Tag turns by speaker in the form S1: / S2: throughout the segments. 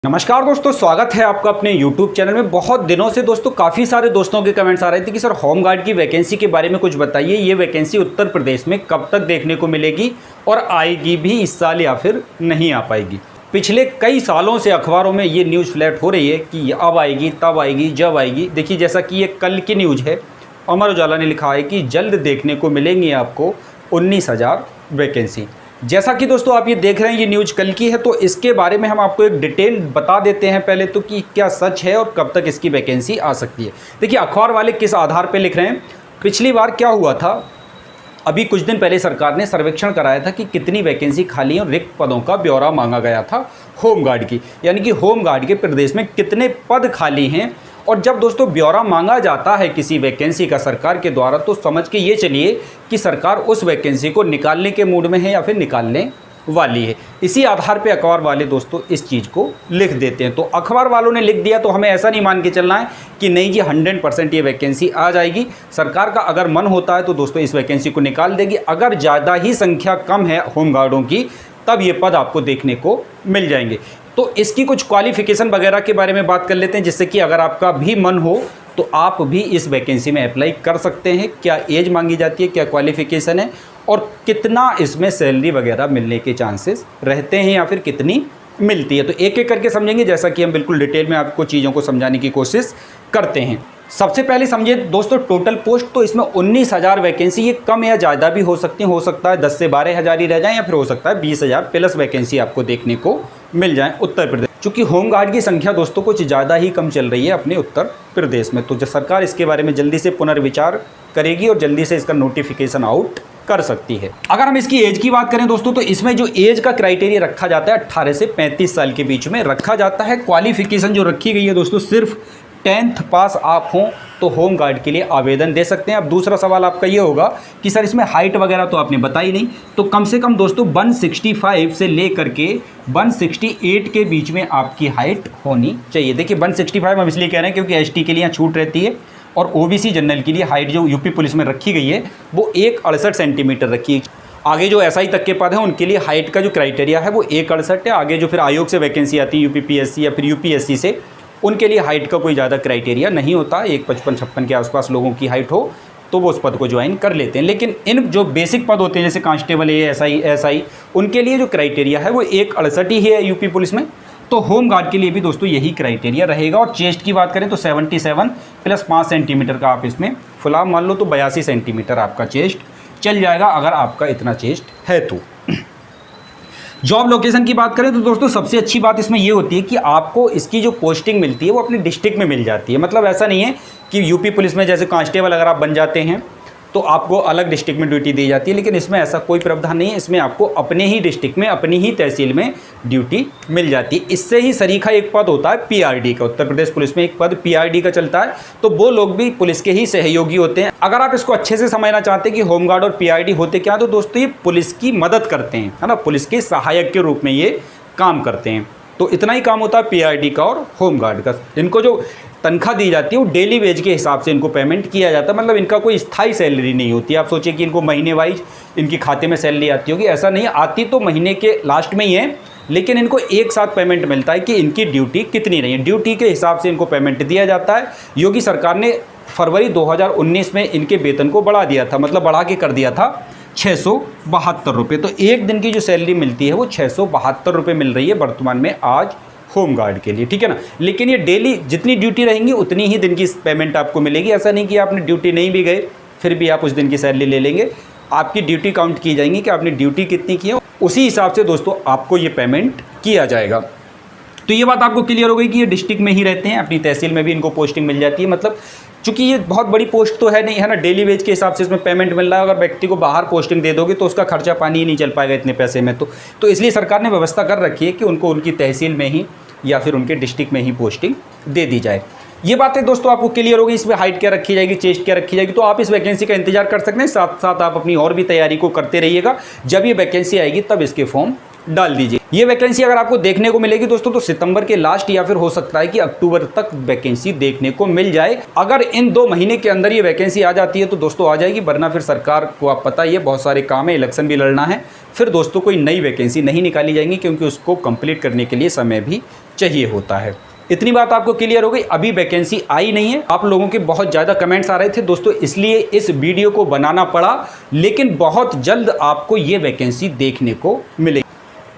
S1: नमस्कार दोस्तों, स्वागत है आपका अपने YouTube चैनल में। बहुत दिनों से दोस्तों काफ़ी सारे दोस्तों के कमेंट्स आ रहे थे कि सर होमगार्ड की वैकेंसी के बारे में कुछ बताइए। ये वैकेंसी उत्तर प्रदेश में कब तक देखने को मिलेगी और आएगी भी इस साल या फिर नहीं आ पाएगी। पिछले कई सालों से अखबारों में ये न्यूज़ फ्लैट हो रही है कि अब आएगी, तब आएगी, जब आएगी। देखिए, जैसा कि ये कल की न्यूज़ है, अमर उजाला ने लिखा है कि जल्द देखने को मिलेंगी आपको 19,000 वैकेंसी। जैसा कि दोस्तों आप ये देख रहे हैं, ये न्यूज़ कल की है, तो इसके बारे में हम आपको एक डिटेल बता देते हैं पहले तो कि क्या सच है और कब तक इसकी वैकेंसी आ सकती है। देखिए, अखबार वाले किस आधार पे लिख रहे हैं। पिछली बार क्या हुआ था, अभी कुछ दिन पहले सरकार ने सर्वेक्षण कराया था कि कितनी वैकेंसी खाली और रिक्त पदों का ब्यौरा मांगा गया था होमगार्ड की, यानी कि होमगार्ड के प्रदेश में कितने पद खाली हैं। और जब दोस्तों ब्यौरा मांगा जाता है किसी वैकेंसी का सरकार के द्वारा, तो समझ के ये चलिए कि सरकार उस वैकेंसी को निकालने के मूड में है या फिर निकालने वाली है। इसी आधार पे अखबार वाले दोस्तों इस चीज़ को लिख देते हैं। तो अखबार वालों ने लिख दिया तो हमें ऐसा नहीं मान के चलना है कि नहीं जी 100% ये वैकेंसी आ जाएगी। सरकार का अगर मन होता है तो दोस्तों इस वैकेंसी को निकाल देगी। अगर ज़्यादा ही संख्या कम है होमगार्डों की, तब ये पद आपको देखने को मिल जाएंगे। तो इसकी कुछ क्वालिफिकेशन वगैरह के बारे में बात कर लेते हैं, जिससे कि अगर आपका भी मन हो तो आप भी इस वैकेंसी में अप्लाई कर सकते हैं। क्या एज मांगी जाती है, क्या क्वालिफिकेशन है और कितना इसमें सैलरी वगैरह मिलने के चांसेस रहते हैं या फिर कितनी मिलती है, तो एक एक करके समझेंगे, जैसा कि हम बिल्कुल डिटेल में आपको चीज़ों को समझाने की कोशिश करते हैं। सबसे पहले समझिए दोस्तों टोटल पोस्ट, तो इसमें 19,000 वैकेंसी, ये कम या ज़्यादा भी हो सकती है। हो सकता है 10 से 12,000 ही रह जाएँ या फिर हो सकता है 20,000 प्लस वैकेंसी आपको देखने को मिल जाए उत्तर प्रदेश। चूँकि होमगार्ड की संख्या दोस्तों कुछ ज़्यादा ही कम चल रही है अपने उत्तर प्रदेश में, तो जो सरकार इसके बारे में जल्दी से पुनर्विचार करेगी और जल्दी से इसका नोटिफिकेशन आउट कर सकती है। अगर हम इसकी एज की बात करें दोस्तों, तो इसमें जो एज का क्राइटेरिया रखा जाता है 18 से 35 साल के बीच में रखा जाता है। क्वालिफिकेशन जो रखी गई है दोस्तों, सिर्फ 10th पास आप हों तो होमगार्ड के लिए आवेदन दे सकते हैं। अब दूसरा सवाल आपका ये होगा कि सर इसमें हाइट वगैरह तो आपने बताई नहीं, तो कम से कम दोस्तों 165 से लेकर के 168 के बीच में आपकी हाइट होनी चाहिए। देखिए 165 हम इसलिए कह रहे हैं क्योंकि एसटी के लिए यहाँ छूट रहती है और ओबीसी जनरल के लिए हाइट जो यूपी पुलिस में रखी गई है वो 168 सेंटीमीटर रखी है। आगे जो एसआई तक के पद हैं उनके लिए हाइट का जो क्राइटेरिया है वो 168 है। आगे जो फिर आयोग से वैकेंसी आती है यूपीपीएससी या फिर यूपीएससी से, उनके लिए हाइट का कोई ज़्यादा क्राइटेरिया नहीं होता। 155-56 के आसपास लोगों की हाइट हो तो वो उस पद को ज्वाइन कर लेते हैं। लेकिन इन जो बेसिक पद होते हैं जैसे कांस्टेबल, एएसआई, उनके लिए जो क्राइटेरिया है वो 168 ही है यूपी पुलिस में। तो होमगार्ड के लिए भी दोस्तों यही क्राइटेरिया रहेगा। और चेस्ट की बात करें तो 77 प्लस 5 सेंटीमीटर का आप इसमें फुलाव मान लो, तो 82 सेंटीमीटर आपका चेस्ट चल जाएगा अगर आपका इतना चेस्ट है तो। जॉब लोकेशन की बात करें तो दोस्तों सबसे अच्छी बात इसमें ये होती है कि आपको इसकी जो पोस्टिंग मिलती है वो अपने डिस्ट्रिक्ट में मिल जाती है। मतलब ऐसा नहीं है कि यूपी पुलिस में जैसे कांस्टेबल अगर आप बन जाते हैं तो आपको अलग डिस्ट्रिक्ट में ड्यूटी दी जाती है, लेकिन इसमें ऐसा कोई प्रावधान नहीं है। इसमें आपको अपने ही डिस्ट्रिक्ट में, अपनी ही तहसील में ड्यूटी मिल जाती है। इससे ही सरीखा एक पद होता है पीआरडी का। उत्तर प्रदेश पुलिस में एक पद पीआरडी का चलता है, तो वो लोग भी पुलिस के ही सहयोगी होते हैं। अगर आप इसको अच्छे से समझना चाहते हैं कि होमगार्ड और पीआरडी होते क्या, तो दोस्तों ये पुलिस की मदद करते हैं, है ना, पुलिस के सहायक के रूप में ये काम करते हैं। तो इतना ही काम होता है पीआरडी का और होमगार्ड का। इनको जो तनख्वाह दी जाती है वो डेली वेज के हिसाब से इनको पेमेंट किया जाता है। मतलब इनका कोई स्थायी सैलरी नहीं होती। आप सोचिए कि इनको महीने वाइज इनके खाते में सैलरी आती होगी, ऐसा नहीं। आती तो महीने के लास्ट में ही है, लेकिन इनको एक साथ पेमेंट मिलता है कि इनकी ड्यूटी कितनी रही है। ड्यूटी के हिसाब से इनको पेमेंट दिया जाता है। योगी सरकार ने फरवरी 2019 में इनके वेतन को बढ़ा दिया था, मतलब बढ़ा के कर दिया था 672 रुपये। तो एक दिन की जो सैलरी मिलती है वो 672 रुपये मिल रही है वर्तमान में आज होमगार्ड के लिए, ठीक है ना। लेकिन ये डेली जितनी ड्यूटी रहेंगी उतनी ही दिन की पेमेंट आपको मिलेगी। ऐसा नहीं कि आपने ड्यूटी नहीं भी गए फिर भी आप उस दिन की सैलरी ले लेंगे। आपकी ड्यूटी काउंट की जाएंगी कि आपने ड्यूटी कितनी की है, उसी हिसाब से दोस्तों आपको ये पेमेंट किया जाएगा। तो ये बात आपको क्लियर हो गई कि ये डिस्ट्रिक्ट में ही रहते हैं, अपनी तहसील में भी इनको पोस्टिंग मिल जाती है। मतलब चूँकि ये बहुत बड़ी पोस्ट तो है नहीं, है ना, डेली वेज के हिसाब से इसमें पेमेंट मिल रहा है। अगर व्यक्ति को बाहर पोस्टिंग दे दोगे तो उसका खर्चा पानी ही नहीं चल पाएगा इतने पैसे में। तो इसलिए सरकार ने व्यवस्था कर रखी है कि उनको उनकी तहसील में ही या फिर उनके डिस्ट्रिक्ट में ही पोस्टिंग दे दी जाए। ये बातें दोस्तों आपको क्लियर हो गई। इसमें हाइट क्या रखी जाएगी, चेस्ट क्या रखी जाएगी, तो आप इस वैकेंसी का इंतजार कर सकते हैं। साथ साथ आप अपनी और भी तैयारी को करते रहिएगा। जब ये वैकेंसी आएगी तब इसके फॉर्म डाल दीजिए। ये वैकेंसी अगर आपको देखने को मिलेगी दोस्तों तो सितंबर के लास्ट या फिर हो सकता है कि अक्टूबर तक वैकेंसी देखने को मिल जाए। अगर इन 2 महीने के अंदर ये वैकेंसी आ जाती है तो दोस्तों आ जाएगी, वरना फिर सरकार को आप पता ही है बहुत सारे काम है, इलेक्शन भी लड़ना है, फिर दोस्तों कोई नई वैकेंसी नहीं निकाली जाएंगी क्योंकि उसको कंप्लीट करने के लिए समय भी चाहिए होता है। इतनी बात आपको क्लियर हो गई। अभी वैकेंसी आई नहीं है। आप लोगों के बहुत ज़्यादा कमेंट्स आ रहे थे दोस्तों, इसलिए इस वीडियो को बनाना पड़ा, लेकिन बहुत जल्द आपको ये वैकेंसी देखने को मिलेगी।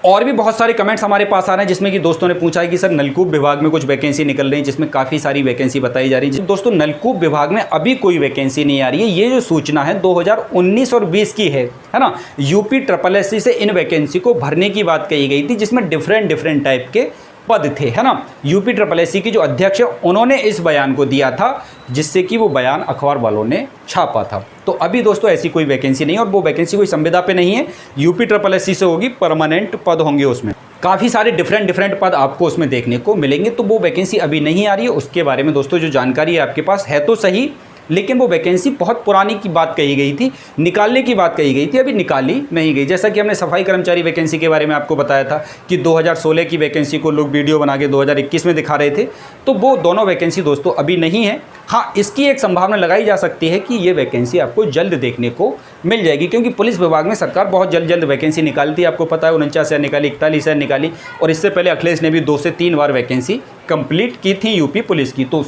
S1: और भी बहुत सारे कमेंट्स हमारे पास आ रहे हैं जिसमें कि दोस्तों ने पूछा है कि सर नलकूप विभाग में कुछ वैकेंसी निकल रही है, जिसमें काफ़ी सारी वैकेंसी बताई जा रही है। दोस्तों नलकूप विभाग में अभी कोई वैकेंसी नहीं आ रही है। ये जो सूचना है 2019 और 20 की है ना। यूपी SSSC से इन वैकेंसी को भरने की बात कही गई थी, जिसमें डिफरेंट टाइप के पद थे, है ना। यूपी SSSC की जो अध्यक्ष है उन्होंने इस बयान को दिया था, जिससे कि वो बयान अखबार वालों ने छापा था। तो अभी दोस्तों ऐसी कोई वैकेंसी नहीं है, और वो वैकेंसी कोई संविदा पे नहीं है, यूपी SSSC से होगी, परमानेंट पद होंगे उसमें। काफ़ी सारे डिफरेंट पद आपको उसमें देखने को मिलेंगे। तो वो वैकेंसी अभी नहीं आ रही है, उसके बारे में दोस्तों जो जानकारी है आपके पास है तो सही, लेकिन वो वैकेंसी बहुत पुरानी की बात कही गई थी, निकालने की बात कही गई थी, अभी निकाली नहीं गई। जैसा कि हमने सफाई कर्मचारी वैकेंसी के बारे में आपको बताया था कि 2016 की वैकेंसी को लोग वीडियो बना के 2021 में दिखा रहे थे, तो वो दोनों वैकेंसी दोस्तों अभी नहीं है। हाँ, इसकी एक संभावना लगाई जा सकती है कि ये वैकेंसी आपको जल्द देखने को मिल जाएगी, क्योंकि पुलिस विभाग में सरकार बहुत जल्द वैकेंसी निकालती है। आपको पता है 49,000 निकाली, 41,000 निकाली, और इससे पहले अखिलेश ने भी 2 से 3 बार वैकेंसी कंप्लीट की थी यूपी पुलिस की। तो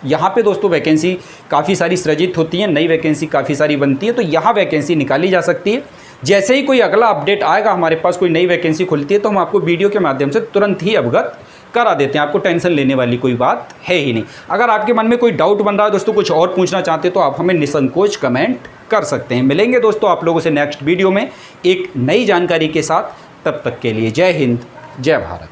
S1: यहाँ पे दोस्तों वैकेंसी काफ़ी सारी सृजित होती है, नई वैकेंसी काफ़ी सारी बनती है, तो यहाँ वैकेंसी निकाली जा सकती है। जैसे ही कोई अगला अपडेट आएगा, हमारे पास कोई नई वैकेंसी खुलती है, तो हम आपको वीडियो के माध्यम से तुरंत ही अवगत करा देते हैं। आपको टेंशन लेने वाली कोई बात है ही नहीं। अगर आपके मन में कोई डाउट बन रहा है दोस्तों, कुछ और पूछना चाहते हैं, तो आप हमें निसंकोच कमेंट कर सकते हैं। मिलेंगे दोस्तों आप लोगों से नेक्स्ट वीडियो में एक नई जानकारी के साथ। तब तक के लिए जय हिंद, जय भारत।